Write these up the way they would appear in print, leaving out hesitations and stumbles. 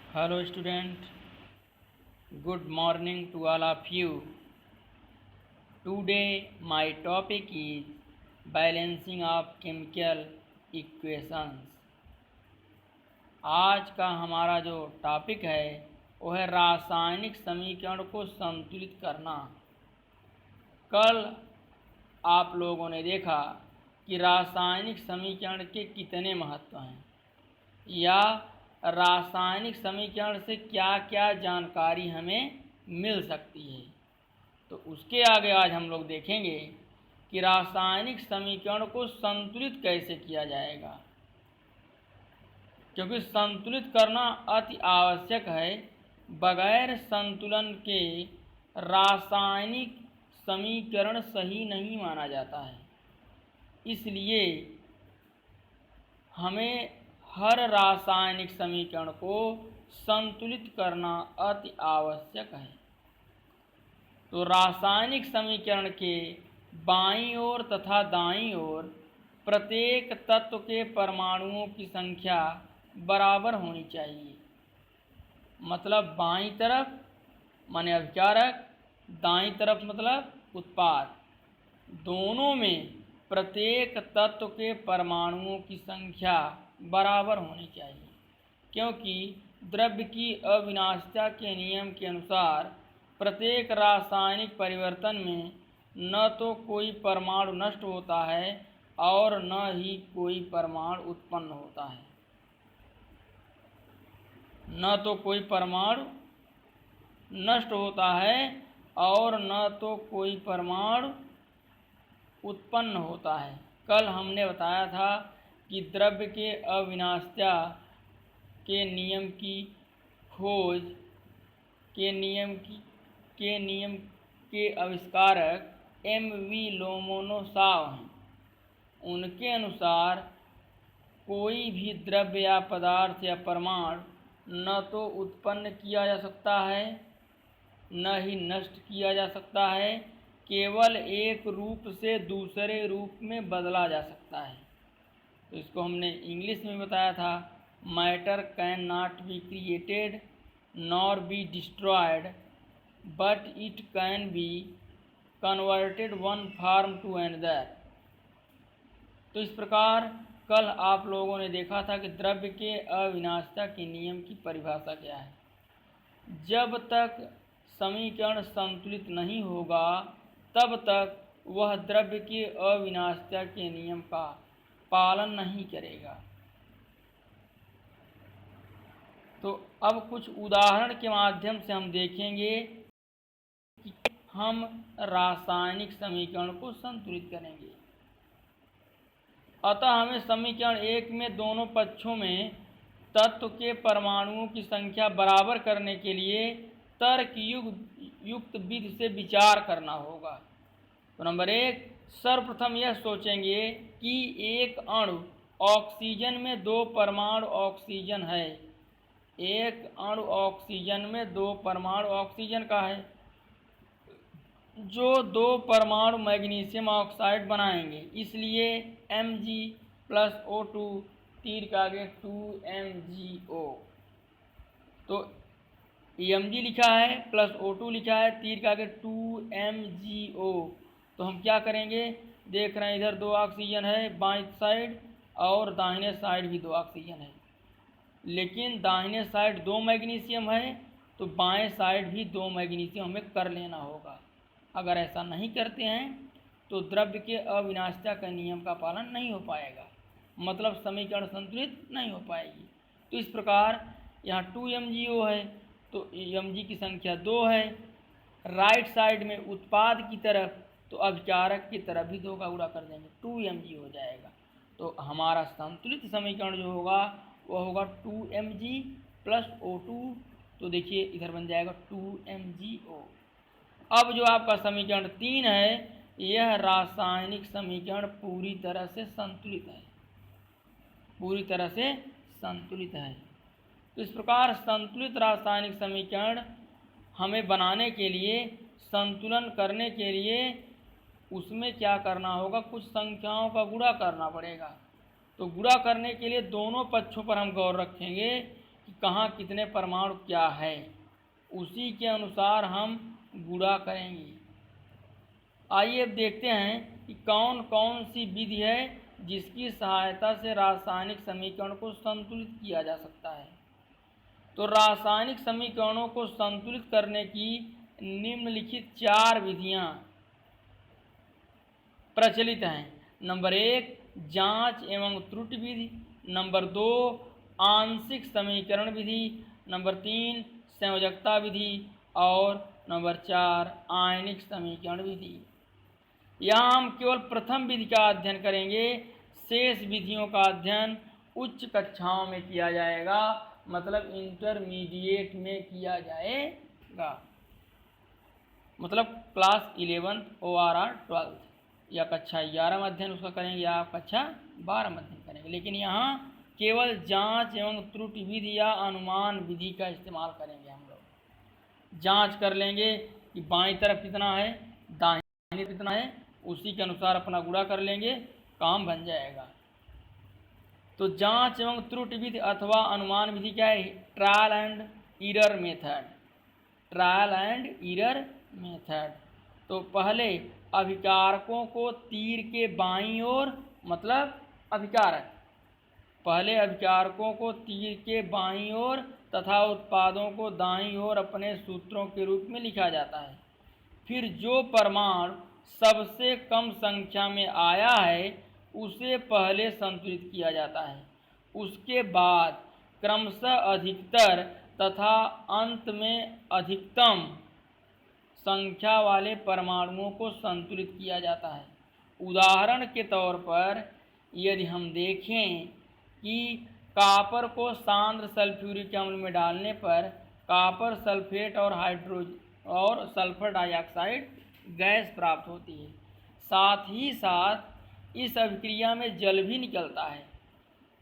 Hello student, good morning to all of you. Today my topic is balancing of chemical equations. आज का हमारा जो topic है वो है रासायनिक समीकरण को संतुलित करना। कल आप लोगों ने देखा कि रासायनिक समीकरण के कितने महत्व हैं या रासायनिक समीकरण से क्या क्या जानकारी हमें मिल सकती है। तो उसके आगे आज हम लोग देखेंगे कि रासायनिक समीकरण को संतुलित कैसे किया जाएगा, क्योंकि संतुलित करना अति आवश्यक है। बगैर संतुलन के रासायनिक समीकरण सही नहीं माना जाता है। इसलिए हमें हर रासायनिक समीकरण को संतुलित करना अति आवश्यक है। तो रासायनिक समीकरण के बाईं ओर तथा दाईं ओर प्रत्येक तत्व के परमाणुओं की संख्या बराबर होनी चाहिए। मतलब बाईं तरफ माने अभिकारक, दाईं तरफ मतलब उत्पाद। दोनों में प्रत्येक तत्व के परमाणुओं की संख्या बराबर होनी चाहिए, क्योंकि द्रव्य की अविनाशिता के नियम के अनुसार प्रत्येक रासायनिक परिवर्तन में न तो कोई परमाणु नष्ट होता है और न ही कोई परमाणु उत्पन्न होता है। न तो कोई परमाणु नष्ट होता है और न तो कोई परमाणु उत्पन्न होता है। कल हमने बताया था कि द्रव्य के अविनाशिता के नियम की खोज के नियम के आविष्कारक एम.वी. लोमोनोसाव हैं। उनके अनुसार कोई भी द्रव्य या पदार्थ या परमाणु न तो उत्पन्न किया जा सकता है न ही नष्ट किया जा सकता है, केवल एक रूप से दूसरे रूप में बदला जा सकता है। तो इसको हमने इंग्लिश में बताया था, matter can not be created nor be destroyed but it can be converted one form to another. तो इस प्रकार कल आप लोगों ने देखा था कि द्रव्य के अविनाशिता के नियम की परिभाषा क्या है। जब तक समीकरण संतुलित नहीं होगा तब तक वह द्रव्य के अविनाशिता के नियम का पालन नहीं करेगा। तो अब कुछ उदाहरण के माध्यम से हम देखेंगे कि हम रासायनिक समीकरण को संतुलित करेंगे। अतः हमें समीकरण एक में दोनों पक्षों में तत्व के परमाणुओं की संख्या बराबर करने के लिए तर्क युक्त विधि से विचार करना होगा। तो नंबर एक, सर्वप्रथम यह सोचेंगे कि एक अणु ऑक्सीजन में दो परमाणु ऑक्सीजन है। एक अणु ऑक्सीजन में दो परमाणु ऑक्सीजन का है, जो दो परमाणु मैग्नीशियम ऑक्साइड बनाएंगे। इसलिए Mg+O2 तीर के आगे 2MgO। तो Mg लिखा है प्लस O2 लिखा है, तीर के आगे 2MgO। तो हम क्या करेंगे, देख रहे हैं इधर दो ऑक्सीजन है बाईं साइड और दाहिने साइड भी दो ऑक्सीजन है, लेकिन दाहिने साइड दो मैग्नीशियम है तो बाएं साइड भी दो मैग्नीशियम हमें कर लेना होगा। अगर ऐसा नहीं करते हैं तो द्रव्य के अविनाशिता का नियम का पालन नहीं हो पाएगा, मतलब समीकरण संतुलित नहीं हो पाएगी। तो इस प्रकार यहाँ 2MgO है तो Mg की संख्या 2 है। राइट साइड में उत्पाद की तरफ तो अभिकारक की तरफ भी 2 का गुणा कर देंगे, 2Mg हो जाएगा। तो हमारा संतुलित समीकरण जो होगा वह होगा 2Mg+O2। तो देखिए इधर बन जाएगा 2MgO। अब जो आपका समीकरण 3 है, यह रासायनिक समीकरण पूरी तरह से संतुलित है, पूरी तरह से संतुलित है। तो इस प्रकार संतुलित रासायनिक समीकरण हमें बनाने के लिए, संतुलन करने के लिए उसमें क्या करना होगा, कुछ संख्याओं का गुणा करना पड़ेगा। तो गुणा करने के लिए दोनों पक्षों पर हम गौर रखेंगे कि कहाँ कितने परमाणु क्या है, उसी के अनुसार हम गुणा करेंगे। आइए अब देखते हैं कि कौन कौन सी विधि है जिसकी सहायता से रासायनिक समीकरण को संतुलित किया जा सकता है। तो रासायनिक समीकरणों को संतुलित करने की निम्नलिखित 4 विधियां प्रचलित हैं। नंबर 1 जांच एवं त्रुटि विधि, नंबर 2 आंशिक समीकरण विधि, नंबर 3 संयोजकता विधि और नंबर 4 आयनिक समीकरण विधि। यहाँ हम केवल प्रथम विधि का अध्ययन करेंगे, शेष विधियों का अध्ययन उच्च कक्षाओं में किया जाएगा, मतलब इंटरमीडिएट में किया जाएगा, मतलब क्लास 11 ORR 12 या कक्षा 11 में अध्ययन उसका करेंगे या कक्षा 12 में अध्ययन करेंगे। लेकिन यहाँ केवल जांच एवं त्रुटि विधि या अनुमान विधि का इस्तेमाल करेंगे। हम लोग जांच कर लेंगे कि बाईं तरफ कितना है, दाहिनी तरफ कितना है, उसी के अनुसार अपना गुणा कर लेंगे, काम बन जाएगा। तो जांच एवं त्रुटि विधि अथवा अनुमान विधि क्या है? Trial and error method. Trial and error method. तो पहले अभिकारकों को तीर के बाईं ओर, मतलब अभिकारक, पहले अभिकारकों को तीर के बाईं ओर तथा उत्पादों को दाईं ओर अपने सूत्रों के रूप में लिखा जाता है। फिर जो परमाणु सबसे कम संख्या में आया है उसे पहले संतुलित किया जाता है। उसके बाद क्रमशः अधिकतर तथा अंत में अधिकतम संख्या वाले परमाणुओं को संतुलित किया जाता है। उदाहरण के तौर पर यदि हम देखें कि कॉपर को सांद्र सल्फ्यूरिक अम्ल में डालने पर कॉपर सल्फेट और सल्फर डाइऑक्साइड गैस प्राप्त होती है। साथ ही साथ इस अभिक्रिया में जल भी निकलता है।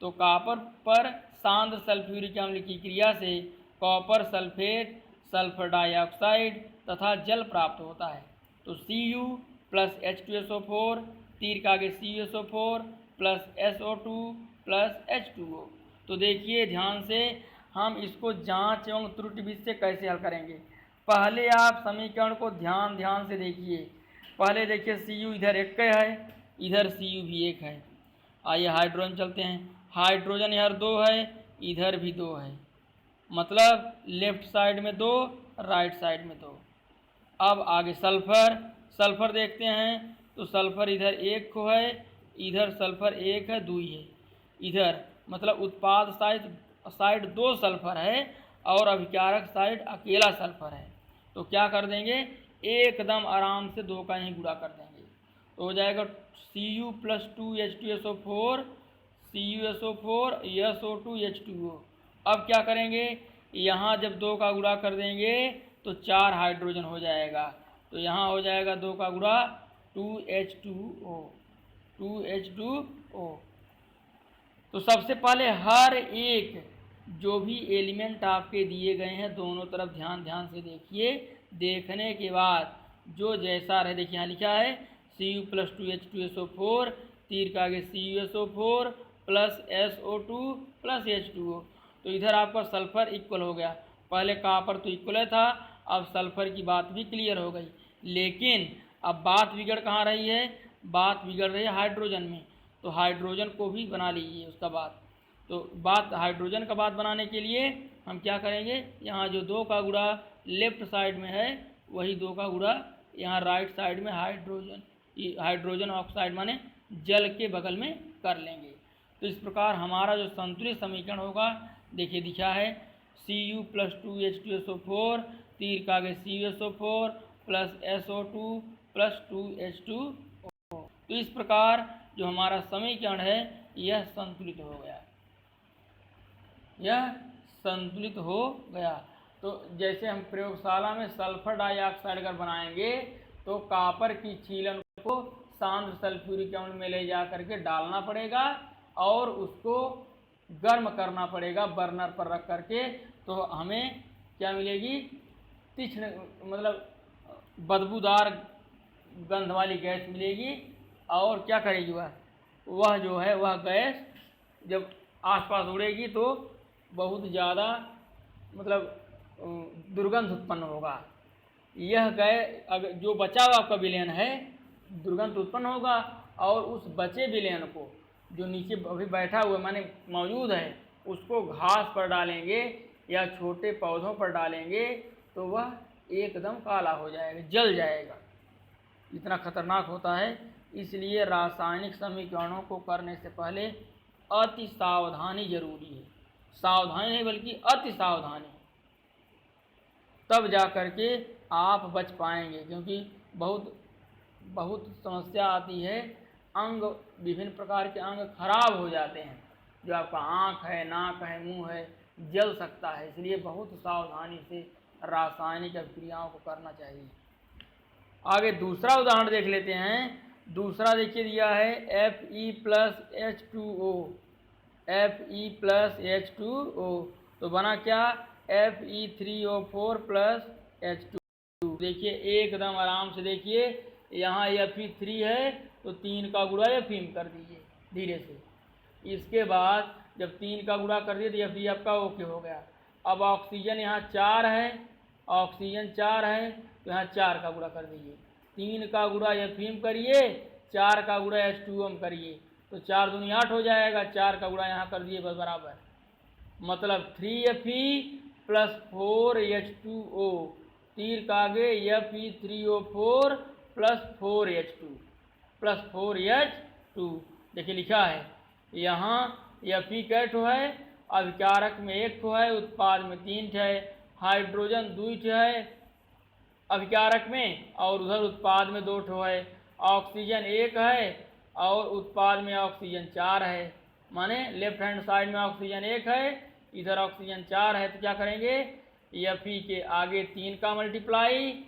तो कॉपर पर सांद्र सल्फ्यूरिक अम्ल की क्रिया से कॉपर सल्फेट, सल्फर डाइऑक्साइड तथा जल प्राप्त होता है। तो Cu प्लस H2SO4 तीर का आगे CuSO4 plus SO2 plus H2O। तो देखिए ध्यान से हम इसको जांच एवं त्रुटि विधि से कैसे हल करेंगे। पहले आप समीकरण को ध्यान से देखिए। पहले देखिए Cu इधर एक है, इधर Cu भी एक है। आइए हाइड्रोजन चलते हैं। हाइड्रोजन इधर 2 है, इधर भी 2 है, मतलब लेफ्ट साइड में 2, राइट साइड में 2। अब आगे सल्फर देखते हैं। तो सल्फर इधर 1 को है, इधर सल्फर 1 है, 2 है। इधर मतलब उत्पाद साइड 2 सल्फर है और अभिकारक साइड अकेला सल्फर है। तो क्या कर देंगे, एकदम आराम से 2 का ही गुणा कर देंगे। तो हो जाएगा Cu plus 2H2SO4 CuSO4 SO2 H2O। अब क्या करेंगे, यहाँ जब 2 का गुणा कर देंगे तो 4 हाइड्रोजन हो जाएगा। तो यहाँ हो जाएगा 2 का गुणा 2H2O। तो सबसे पहले हर एक जो भी एलिमेंट आपके दिए गए हैं दोनों तरफ ध्यान से देखिए। देखने के बाद जो जैसा रहे, देखिए यहाँ लिखा है Cu प्लस 2H2SO4 तीर का आगे CuSO4 plus SO2 plus H2O। तो इधर आपका सल्फर इक्वल हो गया। पहले कॉपर तो इक्वल था, अब सल्फर की बात भी क्लियर हो गई। लेकिन अब बात बिगड़ कहाँ रही है, बात बिगड़ रही है हाइड्रोजन में। तो हाइड्रोजन को भी बना लीजिए उसका बात। तो बात हाइड्रोजन का बात बनाने के लिए हम क्या करेंगे, यहाँ जो 2 का गुणा लेफ्ट साइड में है वही 2 का गुणा यहाँ राइट साइड में हाइड्रोजन ऑक्साइड माने जल के बगल में कर लेंगे। तो इस प्रकार हमारा जो संतुलित समीकरण होगा, देखिए दिखा है Cu प्लस 2H2SO4 तीर का आगे CuSO4 plus SO2 plus 2H2O। तो इस प्रकार जो हमारा समीकरण है यह संतुलित हो गया। तो जैसे हम प्रयोगशाला में सल्फर डाइऑक्साइड अगर बनाएंगे तो कॉपर की छीलन को सांद्र सल्फ्यूरिक अम्ल में ले जा करके डालना पड़ेगा और उसको गर्म करना पड़ेगा बर्नर पर रख करके। तो हमें क्या मिलेगी, तीक्ष्ण मतलब बदबूदार गंध वाली गैस मिलेगी। और क्या करेगी वह जो है वह गैस जब आसपास उड़ेगी तो बहुत ज़्यादा मतलब दुर्गंध उत्पन्न होगा। यह गैस अगर जो बचा हुआ आपका विलयन है दुर्गंध उत्पन्न होगा, और उस बचे विलयन को जो नीचे अभी बैठा हुआ माने मौजूद है उसको घास पर डालेंगे या छोटे पौधों पर डालेंगे तो वह एकदम काला हो जाएगा, जल जाएगा। इतना खतरनाक होता है। इसलिए रासायनिक समीकरणों को करने से पहले अति सावधानी जरूरी है। सावधानी नहीं बल्कि अति सावधानी, तब जा कर के आप बच पाएंगे। क्योंकि बहुत समस्या आती है, अंग विभिन्न प्रकार के अंग खराब हो जाते हैं। जो आपका आँख है, नाक है, मुंह है, जल सकता है। इसलिए बहुत सावधानी से रासायनिक अभिक्रियाओं को करना चाहिए। आगे दूसरा उदाहरण देख लेते हैं। दूसरा देखिए दिया है Fe+H2O। Fe+H2O तो बना क्या, Fe3O4 H2। देखिए एकदम आराम से देखिए, यहाँ Fe3 है तो 3 का गुणा एफीम कर दीजिए धीरे से। इसके बाद जब 3 का गुणा कर दिए तो Fe आपका ओके हो गया। अब ऑक्सीजन यहाँ 4 है, ऑक्सीजन 4 है तो यहाँ 4 का गुणा कर दीजिए। 3 का गुणा एफीम करिए, 4 का गुणा H2O में करिए तो 4 दूनी 8 हो जाएगा। 4 का गुणा यहाँ कर दिए बस बराबर, मतलब 3Fe+4H2O। तीर का आगे Fe3O4 +4H2 देखिए लिखा है यहाँ Fe कै ठो है, अभिकारक में 1 ठो है, उत्पाद में 3 ठो है, हाइड्रोजन 2 ठो है अभिकारक में और उधर उत्पाद में 2 ठो है, ऑक्सीजन 1 है और उत्पाद में ऑक्सीजन 4 है। माने लेफ्ट हैंड साइड में ऑक्सीजन 1 है, इधर ऑक्सीजन 4 है। तो क्या करेंगे, Fe के आगे 3 का मल्टीप्लाई,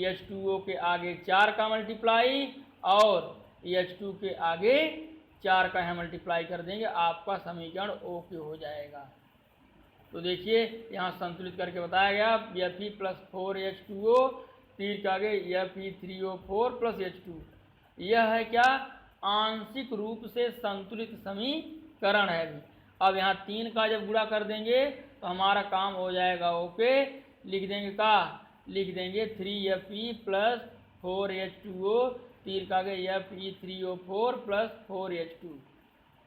H2O के आगे 4 का मल्टीप्लाई और H2 के आगे 4 का है मल्टीप्लाई कर देंगे, आपका समीकरण ओके हो जाएगा। तो देखिए यहाँ संतुलित करके बताया गया Fe+4H2O, तीर के आगे Fe3O4 H2। यह है क्या, आंशिक रूप से संतुलित समीकरण है। अभी अब यहाँ 3 का जब गुणा कर देंगे तो हमारा काम हो जाएगा ओके। लिख देंगे का, लिख देंगे 3Fe+4H2O, तीर का आगे Fe3O4 4H2।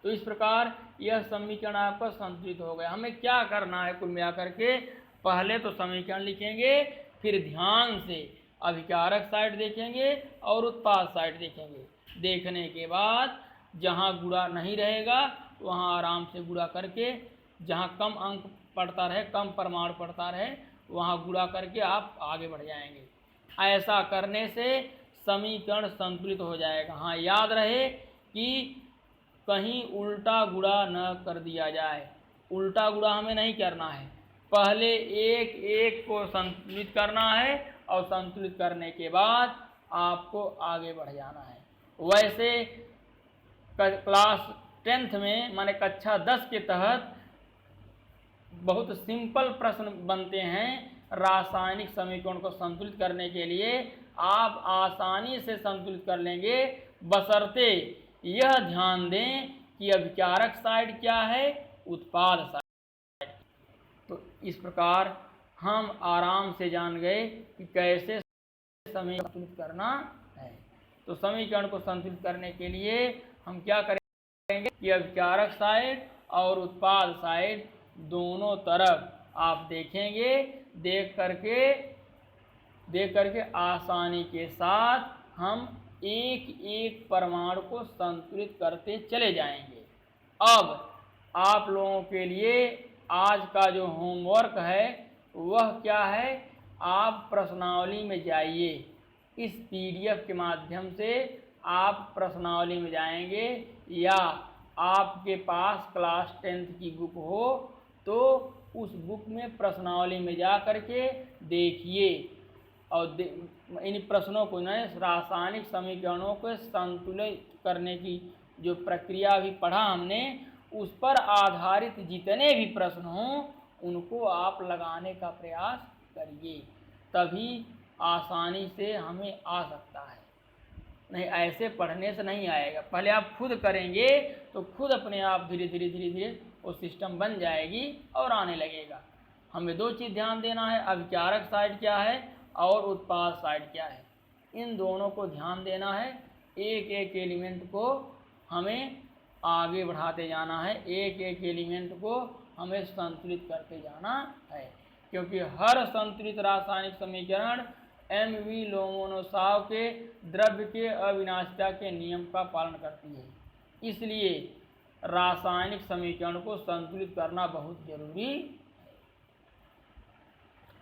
तो इस प्रकार यह समीकरण आपका संतुलित हो गया। हमें क्या करना है कुल मिलाकर के, पहले तो समीकरण लिखेंगे, फिर ध्यान से अभिकारक साइड देखेंगे और उत्पाद साइड देखेंगे। देखने के बाद जहाँ गुणा नहीं रहेगा वहाँ आराम से गुणा करके, जहाँ कम अंक पड़ता रहे, कम परमाणु पड़ता रहे, वहाँ गुणा करके आप आगे बढ़ जाएंगे। ऐसा करने से समीकरण संतुलित हो जाएगा। हाँ याद रहे कि कहीं उल्टा गुणा न कर दिया जाए। उल्टा गुणा हमें नहीं करना है, पहले एक एक को संतुलित करना है और संतुलित करने के बाद आपको आगे बढ़ जाना है। वैसे क्लास 10th में माने कक्षा 10 के तहत बहुत सिंपल प्रश्न बनते हैं रासायनिक समीकरण को संतुलित करने के लिए। आप आसानी से संतुलित कर लेंगे, बशर्ते यह ध्यान दें कि अभिकारक साइड क्या है, उत्पाद साइड। तो इस प्रकार हम आराम से जान गए कि कैसे समीकरण संतुलित करना है। तो समीकरण को संतुलित करने के लिए हम क्या करेंगे कि अभिकारक साइड और उत्पाद साइड दोनों तरफ आप देखेंगे, देख करके आसानी के साथ हम एक एक परमाणु को संतुलित करते चले जाएंगे। अब आप लोगों के लिए आज का जो होमवर्क है वह क्या है, आप प्रश्नावली में जाइए। इस PDF के माध्यम से आप प्रश्नावली में जाएंगे, या आपके पास क्लास 10th की बुक हो तो उस बुक में प्रश्नावली में जा करके देखिए और इन प्रश्नों को न रासायनिक समीकरणों को संतुलित करने की जो प्रक्रिया अभी पढ़ा हमने, उस पर आधारित जितने भी प्रश्न हों उनको आप लगाने का प्रयास करिए, तभी आसानी से हमें आ सकता है। नहीं ऐसे पढ़ने से नहीं आएगा। पहले आप खुद करेंगे तो खुद अपने आप धीरे धीरे वो सिस्टम बन जाएगी और आने लगेगा। हमें दो चीज़ ध्यान देना है, अभिकारक साइड क्या है और उत्पाद साइड क्या है, इन दोनों को ध्यान देना है। एक एक एलिमेंट को हमें आगे बढ़ाते जाना है, एक एक एलिमेंट को हमें संतुलित करते जाना है, क्योंकि हर संतुलित रासायनिक समीकरण एम.वी. लोमोनोसाव के द्रव्य के अविनाशिता के नियम का पालन करती है। इसलिए रासायनिक समीकरण को संतुलित करना बहुत जरूरी है।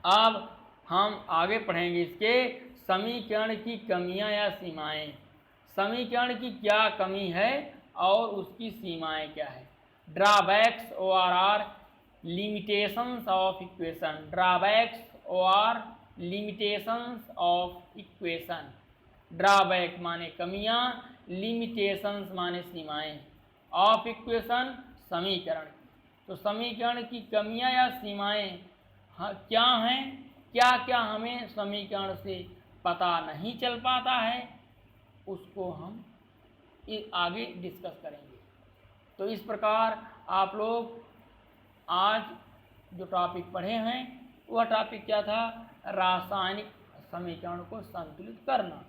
अब हम आगे पढ़ेंगे इसके समीकरण की कमियां या सीमाएं। समीकरण की क्या कमी है और उसकी सीमाएं क्या है। ड्रॉबैक्स और लिमिटेशंस ऑफ इक्वेशन। ड्रॉबैक्स और लिमिटेशंस ऑफ इक्वेशन। ड्रॉबैक माने कमियां, लिमिटेशंस माने सीमाएं, ऑफ इक्वेशन समीकरण। तो समीकरण की कमियां या सीमाएं क्या हैं, क्या क्या हमें समीकरण से पता नहीं चल पाता है, उसको हम आगे डिस्कस करेंगे। तो इस प्रकार आप लोग आज जो टॉपिक पढ़े हैं वह टॉपिक क्या था, रासायनिक समीकरण को संतुलित करना।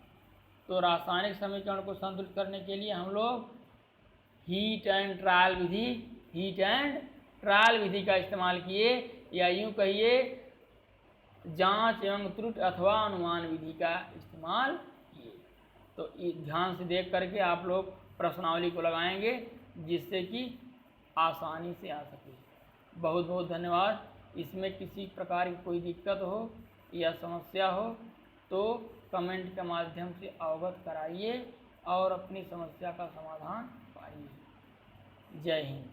तो रासायनिक समीकरण को संतुलित करने के लिए हम लोग हीट एंड ट्रायल विधि का इस्तेमाल किए, या यूँ कहिए जांच एवं त्रुटि अथवा अनुमान विधि का इस्तेमाल किए। तो ध्यान से देख करके आप लोग प्रश्नावली को लगाएंगे जिससे कि आसानी से आ सके। बहुत बहुत धन्यवाद। इसमें किसी प्रकार की कोई दिक्कत हो या समस्या हो तो कमेंट के माध्यम से अवगत कराइए और अपनी समस्या का समाधान पाइए। जय हिंद।